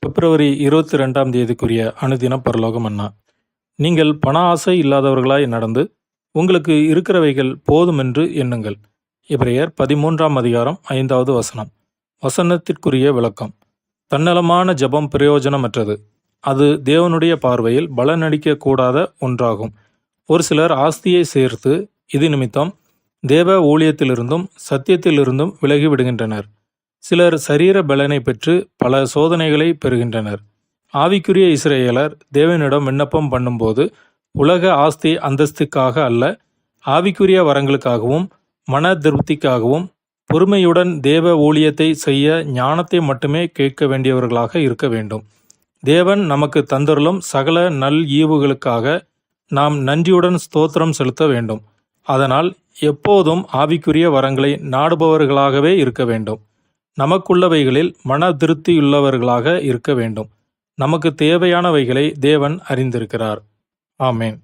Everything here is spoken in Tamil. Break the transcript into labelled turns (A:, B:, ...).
A: பிப்ரவரி 22ஆம் தேதிக்குரிய அனுதின பரலோக மன்னா. நீங்கள் பண ஆசை இல்லாதவர்களாய் நடந்து உங்களுக்கு இருக்கிறவைகள் போதுமென்று எண்ணுங்கள். எபிரெயர் 13ஆம் அதிகாரம் 5வது வசனம். வசனத்திற்குரிய விளக்கம். தன்னலமான ஜெபம் பிரயோஜனமற்றது. அது தேவனுடைய பார்வையில் பலனளிக்க கூடாத ஒன்றாகும். ஒரு சிலர் ஆஸ்தியை சேர்த்து இது நிமித்தம் தேவ ஊழியத்திலிருந்தும் சத்தியத்திலிருந்தும் விலகி விடுகின்றனர். சிலர் சரீர பலனை பெற்று பல சோதனைகளை பெறுகின்றனர். ஆவிக்குரிய இஸ்ரவேலர் தேவனிடம் விண்ணப்பம் பண்ணும்போது உலக ஆஸ்தி அந்தஸ்துக்காக அல்ல, ஆவிக்குரிய வரங்களுக்காகவும் மன திருப்திக்காகவும் பொறுமையுடன் தேவ ஊழியத்தை செய்ய ஞானத்தை மட்டுமே கேட்க வேண்டியவர்களாக இருக்க வேண்டும். தேவன் நமக்கு தந்தருளும் சகல நல் ஈவுகளுக்காக நாம் நன்றியுடன் ஸ்தோத்திரம் செலுத்த வேண்டும். அதனால் எப்போதும் ஆவிக்குரிய வரங்களை நாடுபவர்களாகவே இருக்க வேண்டும். நமக்குள்ளவைகளில் மன திருப்தியுள்ளவர்களாக இருக்க வேண்டும். நமக்கு தேவையானவைகளை தேவன் அறிந்திருக்கிறார். ஆமேன்.